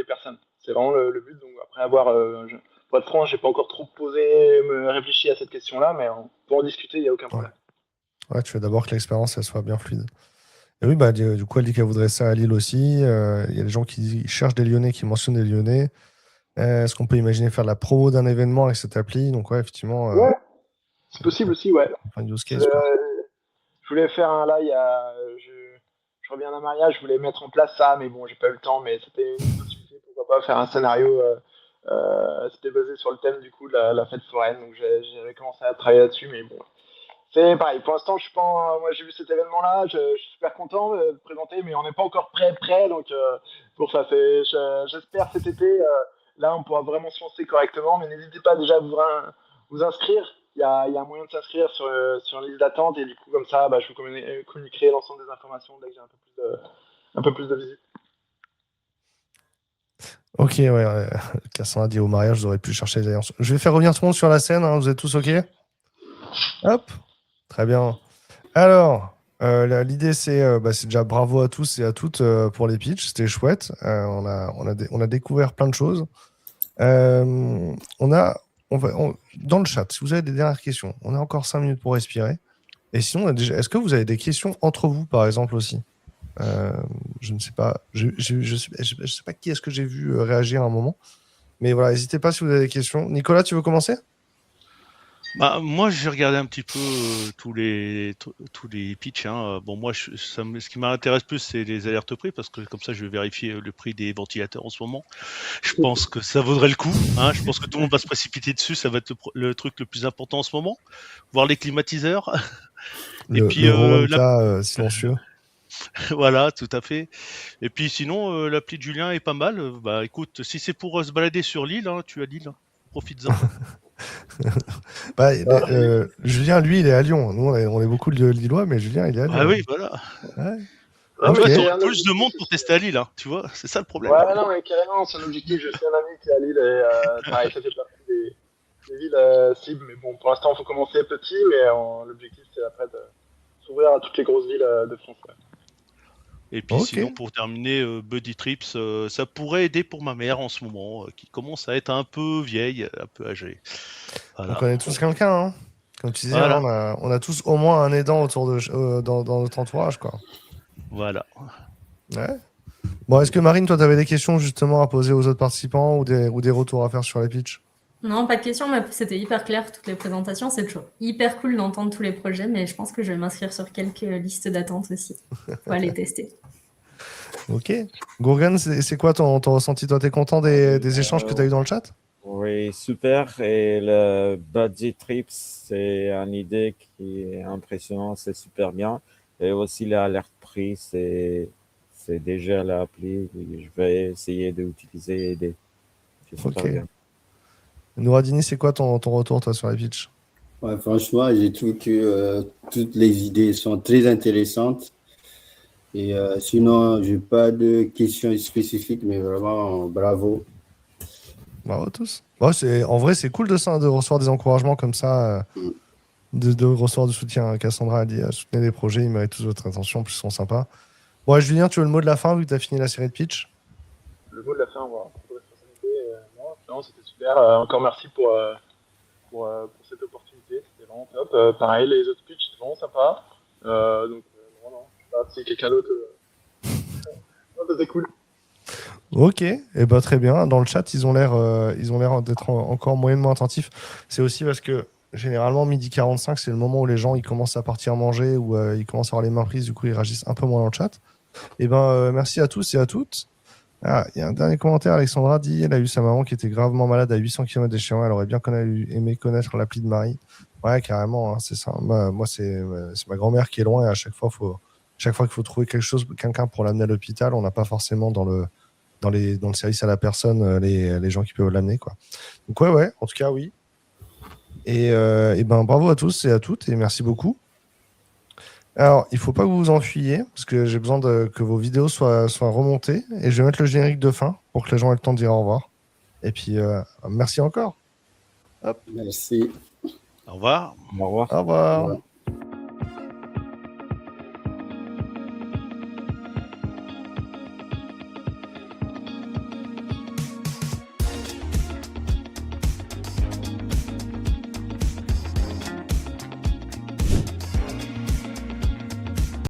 personnes. C'est vraiment le but. Donc, après pour être franc, j'ai pas encore trop réfléchi à cette question-là, mais on peut en discuter, il n'y a aucun problème. Ouais, tu veux d'abord que l'expérience elle soit bien fluide. Et oui, du coup, elle dit qu'elle voudrait ça à Lille aussi. Il y a des gens qui cherchent des Lyonnais, qui mentionnent des Lyonnais. Est-ce qu'on peut imaginer faire la promo d'un événement avec cette appli? Donc, ouais, effectivement. Ouais, c'est possible aussi, ouais. Use case, je voulais faire là, je reviens d'un mariage, je voulais mettre en place ça, mais bon, j'ai pas eu le temps, mais c'était une possibilité, pourquoi pas faire un scénario. C'était basé sur le thème du coup de la fête foraine, donc j'avais commencé à travailler là-dessus, mais bon. C'est pareil, pour l'instant, je suis pas. Moi, j'ai vu cet événement-là, je suis super content de présenter, mais on n'est pas encore prêt, donc pour ça, j'espère cet été, là, on pourra vraiment se lancer correctement, mais n'hésitez pas déjà à vous inscrire. Il y a un moyen de s'inscrire sur une liste d'attente, et du coup, comme ça, je vous communiquerai l'ensemble des informations dès que j'ai un peu plus de visites. Ok, ouais. Cassandra dit au mariage, vous aurez pu chercher les alliances. Je vais faire revenir tout le monde sur la scène, vous êtes tous ok? Hop, très bien. Alors, l'idée, c'est déjà bravo à tous et à toutes pour les pitchs, c'était chouette. On a découvert plein de choses. Dans le chat, si vous avez des dernières questions, on a encore 5 minutes pour respirer. Et sinon, est-ce que vous avez des questions entre vous, par exemple, aussi? Je ne sais pas. Je sais pas qui est-ce que j'ai vu réagir à un moment. Mais voilà, n'hésitez pas si vous avez des questions. Nicolas, tu veux commencer? Moi, j'ai regardé un petit peu tous les pitchs. Bon, moi, ce qui m'intéresse plus, c'est les alertes prix, parce que comme ça, je vais vérifier le prix des ventilateurs en ce moment. Je pense que ça vaudrait le coup. Je pense que tout le monde va se précipiter dessus. Ça va être le truc le plus important en ce moment. Voir les climatiseurs. Et puis, le silencieux. Voilà, tout à fait. Et puis sinon, l'appli de Julien est pas mal. Écoute, si c'est pour se balader sur l'île, tu as Lille. profites-en. Bah, Julien, lui, il est à Lyon. Nous, on est beaucoup de Lillois, mais Julien, il est à Lyon. Ah oui, voilà. Ouais. Non, Tu Ok. vois, mais t'aurais un plus de objectif, monde pour tester à Lille, hein, tu vois, c'est ça le problème. Ouais, non, mais carrément, c'est un objectif. Je sais un ami qui est à Lille et pareil, ça fait partie des villes cibles. Mais bon, pour l'instant, il faut commencer petit, mais l'objectif, c'est après de s'ouvrir à toutes les grosses villes de France. Ouais. Et puis Ok. sinon, pour terminer, Buddy Trips, ça pourrait aider pour ma mère en ce moment, qui commence à être un peu vieille, un peu âgée. On Voilà. connaît tous quelqu'un, hein. Comme tu disais, Voilà. hein, on a tous au moins un aidant autour dans notre entourage, quoi. Voilà. Ouais. Bon, est-ce que Marine, toi, tu avais des questions justement à poser aux autres participants ou des retours à faire sur les pitchs? Non, pas de question, mais c'était hyper clair toutes les présentations. C'est toujours hyper cool d'entendre tous les projets, mais je pense que je vais m'inscrire sur quelques listes d'attente aussi pour aller tester. Ok. Gourgan, c'est quoi ton ressenti? Toi, t'es content des échanges que tu as eu dans le chat? Oui, super. Et le budget trips, c'est une idée qui est impressionnante, c'est super bien. Et aussi l'alerte prix, c'est déjà l'appli. Je vais essayer d'utiliser et aider. C'est super Ok. bien. Nouradini, c'est quoi ton retour, toi, sur les pitchs? Ouais, franchement, j'ai trouvé que toutes les idées sont très intéressantes. Et sinon, je n'ai pas de questions spécifiques, mais vraiment, bravo. Bravo à tous. Ouais, en vrai, c'est cool de recevoir des encouragements comme ça, de recevoir du soutien. Cassandra a dit soutenez les projets, ils méritent tous votre attention, en plus ils sont sympas. Bon, Julien, tu veux le mot de la fin vu que tu as fini la série de pitch? Le mot de la fin, voilà. Pour responsabilité, non, c'était super. Encore merci pour cette opportunité. C'était vraiment top. Pareil, les autres pitchs, c'était vraiment sympa. Donc, non, je sais pas si quelqu'un d'autre. Non, c'était cool. Ok, et ben très bien. Dans le chat, ils ont l'air d'être encore moyennement attentifs. C'est aussi parce que généralement, 12h45, c'est le moment où les gens ils commencent à partir manger ou ils commencent à avoir les mains prises, du coup, ils réagissent un peu moins dans le chat. Et ben, merci à tous et à toutes. Ah, il y a un dernier commentaire. Alexandra dit elle a eu sa maman qui était gravement malade à 800 km des chez moi. Elle aurait bien aimé connaître l'appli de Marie. Ouais, carrément, hein, c'est ça. Moi, c'est ma grand-mère qui est loin et à chaque fois qu'il faut trouver quelqu'un pour l'amener à l'hôpital, on n'a pas forcément dans le service à la personne les gens qui peuvent l'amener, quoi. Donc ouais, en tout cas, oui. Et ben bravo à tous et à toutes et merci beaucoup. Alors, il faut pas que vous vous enfuyiez parce que j'ai besoin que vos vidéos soient remontées et je vais mettre le générique de fin pour que les gens aient le temps de dire au revoir. Et puis, merci encore. Merci. Au revoir. Au revoir. Au revoir. Voilà.